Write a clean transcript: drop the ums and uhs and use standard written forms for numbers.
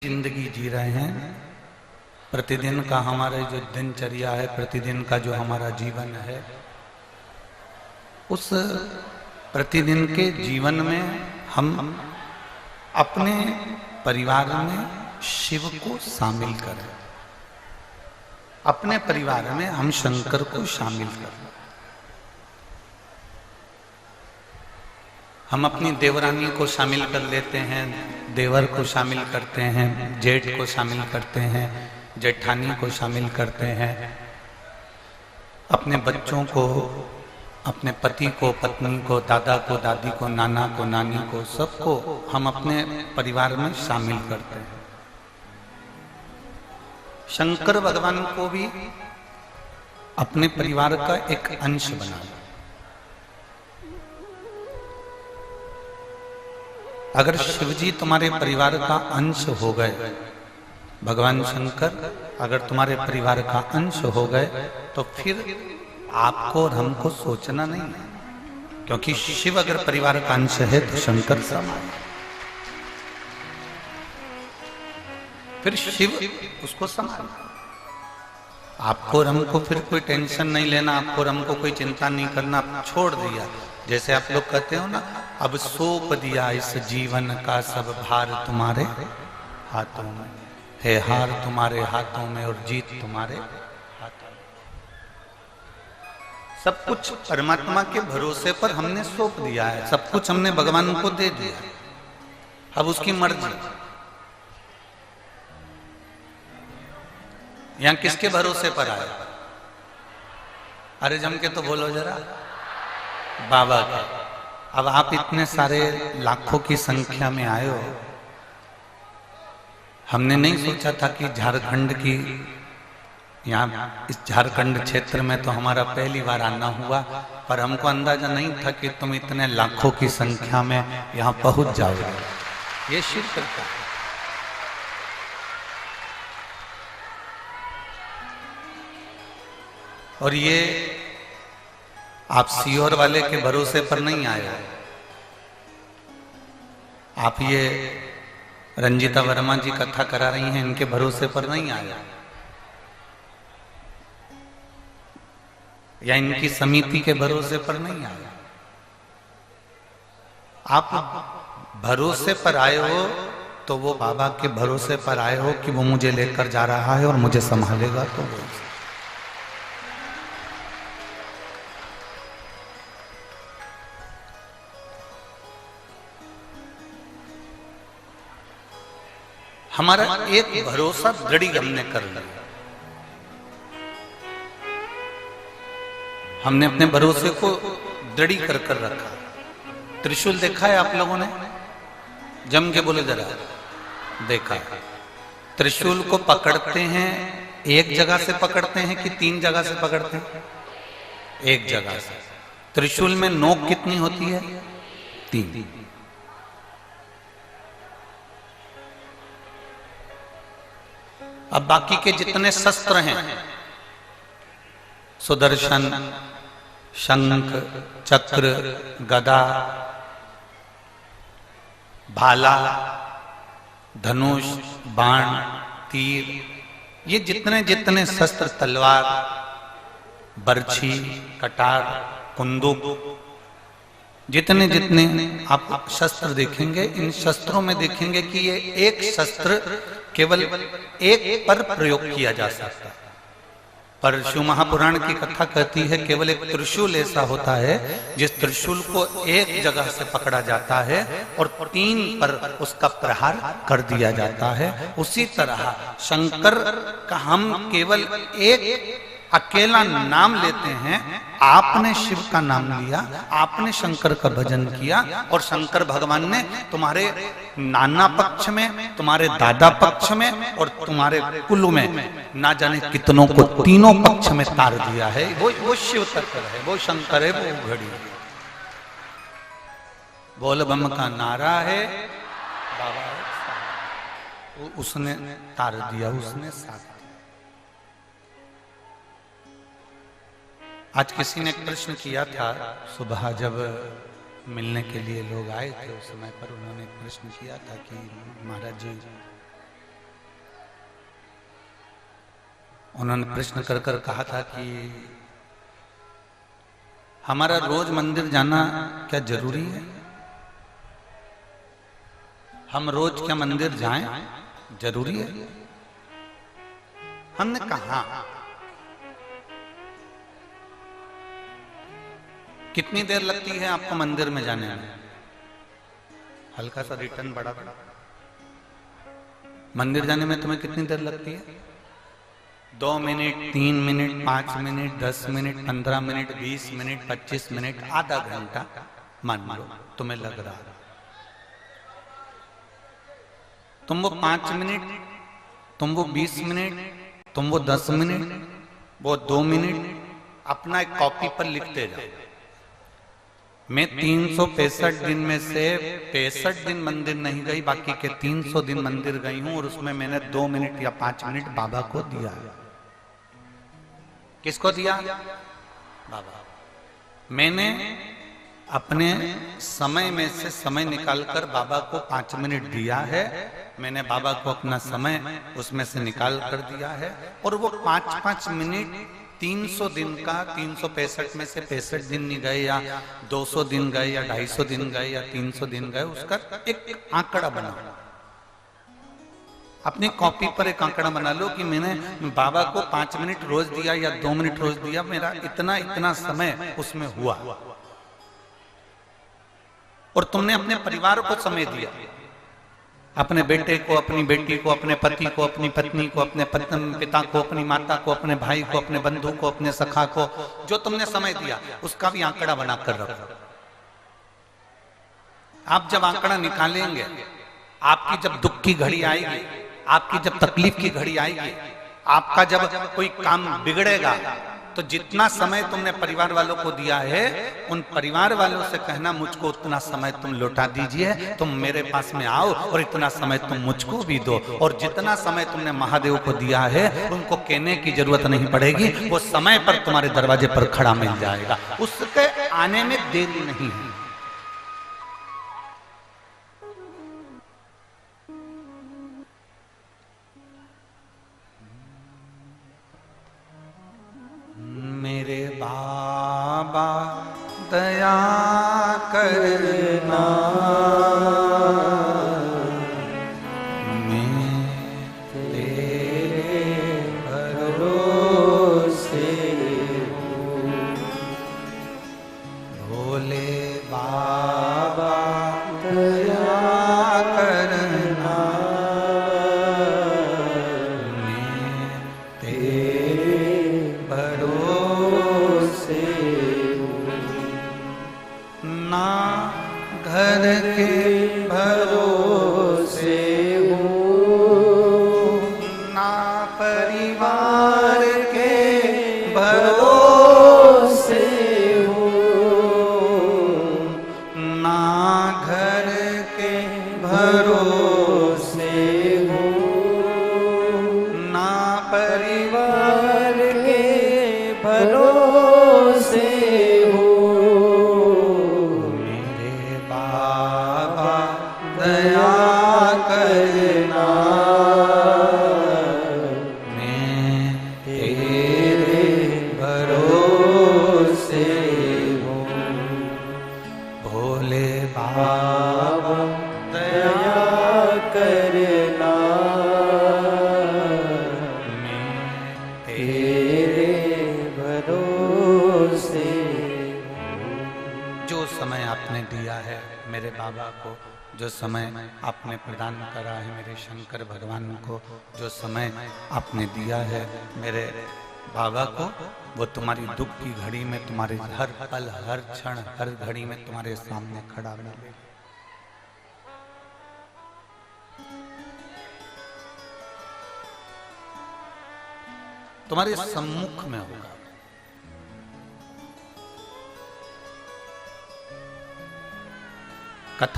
जिंदगी जी रहे हैं। प्रतिदिन का हमारा जो दिनचर्या है, प्रतिदिन का जो हमारा जीवन है, उस प्रतिदिन के जीवन में हम अपने परिवार में शिव को शामिल करें। अपने परिवार में हम शंकर को शामिल करें। हम अपनी देवरानी को शामिल कर लेते हैं, देवर को शामिल करते हैं, जेठ को शामिल करते हैं, जेठानी को शामिल करते हैं, अपने बच्चों को, अपने पति को, पत्नी को, दादा को, दादी को, नाना को, नानी को, सबको हम अपने परिवार में शामिल करते हैं। शंकर भगवान को भी अपने परिवार का एक अंश बना। अगर शिवजी तुम्हारे परिवार का अंश हो गए, भगवान शंकर अगर तुम्हारे परिवार का अंश हो गए, तो फिर आपको और हमको सोचना नहीं है, क्योंकि शिव अगर परिवार का अंश है तो शंकर समान। फिर शिव उसको समान। आपको और हमको फिर कोई टेंशन नहीं लेना, आपको और हमको कोई चिंता नहीं करना, छोड़ दिया। जैसे आप लोग कहते हो ना, अब सौंप दिया इस जीवन का सब भार तुम्हारे हाथों में है, हार तुम्हारे हाथों में और जीत तुम्हारे हाथों में। सब कुछ परमात्मा के भरोसे पर हमने सौंप दिया है, सब कुछ हमने भगवान को दे दिया। अब उसकी मर्जी। यहां किसके भरोसे पर आए? अरे जम के तो बोलो जरा, बाबा का। अब आप इतने सारे लाखों की संख्या में आए हो। हमने नहीं सोचा था कि झारखंड की, यहाँ इस झारखंड क्षेत्र में तो हमारा पहली बार आना हुआ, पर हमको अंदाजा नहीं था कि तुम इतने लाखों की संख्या में यहाँ पहुंच जाओगे। ये शिव करता है। और ये आप सीहोर वाले के भरोसे पर नहीं आए, आप ये रंजीता वर्मा जी कथा करा रही हैं, इनके भरोसे पर नहीं आए, या इनकी समिति के भरोसे पर नहीं आए। आप भरोसे पर आए हो तो वो बाबा के भरोसे पर आए हो कि वो मुझे लेकर जा रहा है और मुझे संभालेगा। तो वो हमारा एक भरोसा दृढ़ हमने कर लिया। हमने अपने भरोसे को दृढ़ कर कर रखा। त्रिशूल देखा है आप लोगों ने? जम के बोले जरा, देखा है? त्रिशूल को पकड़ते हैं, एक जगह से पकड़ते हैं कि तीन जगह से पकड़ते हैं? एक जगह से। त्रिशूल में नोक कितनी होती है? तीन। अब बाकी के जितने शस्त्र हैं, सुदर्शन, शंख, चक्र, गदा, भाला, धनुष, बाण, तीर, ये जितने जितने शस्त्र, तलवार, बर्छी, कटार, कुंदूक, जितने जितने आप शस्त्र देखेंगे, इन शस्त्रों में देखेंगे कि ये एक शस्त्र केवल एक पर प्रयोग किया जा सकता है। पर शिव महापुराण की कथा कहती है केवल एक त्रिशूल ऐसा होता है जिस त्रिशूल को एक जगह से पकड़ा जाता है और तीन पर उसका प्रहार कर दिया जाता है। उसी तरह शंकर का हम केवल एक अकेला नाम लेते हैं। आपने शिव का नाम लिया, आपने शंकर का भजन किया, और शंकर भगवान ने तुम्हारे नाना पक्ष में, तुम्हारे दादा पक्ष में और तुम्हारे कुल में ना जाने कितनों को तीनों पक्ष में तार दिया है। वो शिव तत्व है, वो शंकर है, वो घड़ी है। बोल बम का नारा है, बाबा उसने तार दिया, उसने साथ। आज किसी ने प्रश्न किया था, सुबह जब मिलने के लिए लोग आए थे, उस समय पर उन्होंने प्रश्न किया था कि महाराज जी उन्होंने प्रश्न कर कर कहा था कि हमारा रोज मंदिर जाना क्या जरूरी है? हम रोज क्या मंदिर जाएं? जरूरी है? हमने कहा कितनी देर लगती है आपको मंदिर में जाने में? हल्का सा रिटर्न बढ़ा था। मंदिर जाने में तुम्हें कितनी देर लगती है? 2 minute, 3 minute, 5 minute, 10 minute, 15 minute, 20 minute, 25 minute, आधा घंटा मान लो तुम्हें लग रहा है। तुम वो 5 मिनट, तुम वो 20 मिनट, तुम वो 10 मिनट, वो 2 मिनट अपना एक कॉपी पर लिखते जाओ। मैं 365 दिन में से 65 दिन मंदिर नहीं गई, बाकी के 300 दिन मंदिर गई हूं और उसमें मैंने 2 मिनट या 5 मिनट बाबा को दिया है। किसको दिया? बाबा। मैंने अपने समय में से समय निकालकर बाबा को 5 मिनट दिया है। मैंने बाबा को अपना समय उसमें से निकाल कर दिया है और वो 5-5 मिनट 300 दिन का, 365 में से 65 दिन नहीं गए या 200 दिन गए या 250 दिन गए या 300 दिन गए, उसका एक आंकड़ा बनाओ। अपनी कॉपी पर एक आंकड़ा बना लो कि मैंने बाबा को 5 मिनट रोज दिया या 2 मिनट रोज दिया, मेरा इतना इतना समय उसमें हुआ। और तुमने अपने परिवार को समय दिया, अपने बेटे को, अपनी बेटी को, अपने पति को, अपनी पत्नी को, अपने पिता को, अपनी माता को, अपने भाई को, अपने बंधु को, अपने सखा को, जो तुमने समय दिया उसका भी आंकड़ा बनाकर रखो। आप जब आंकड़ा निकालेंगे, आपकी जब दुख की घड़ी आएगी, आपकी जब तकलीफ की घड़ी आएगी, आपका जब कोई काम बिगड़ेगा, तो जितना समय तुमने परिवार वालों को दिया है, उन परिवार वालों से कहना मुझको उतना समय तुम लौटा दीजिए, तुम मेरे पास में आओ और इतना समय तुम मुझको भी दो। और जितना समय तुमने महादेव को दिया है उनको कहने की जरूरत नहीं पड़ेगी, वो समय पर तुम्हारे दरवाजे पर खड़ा मिल जाएगा, उसके आने में देरी नहीं है। मेरे बाबा दया करना, मैं तेरे भरोसे हूँ। भोले बाबा दया करना, मैं तेरे भरोसे ना घर के भरोसे हूँ, ना परिवार के भरोसे हूँ, ना घर के भरोसे हूँ, ना परिवार के भरोसे दया करना, मैं तेरे भरोसे हूँ। भोले बाबा दया करना, मैं तेरे भरोसे हूँ। जो समय आपने दिया है मेरे बाबा को, जो समय आपने प्रदान करा है मेरे शंकर भगवान को, जो समय आपने दिया है मेरे बाबा को, वो तुम्हारी दुख की घड़ी में, तुम्हारे हर पल, हर क्षण, हर घड़ी में तुम्हारे सामने खड़ा मिले। तुम्हारे सम्मुख में होगा। कथा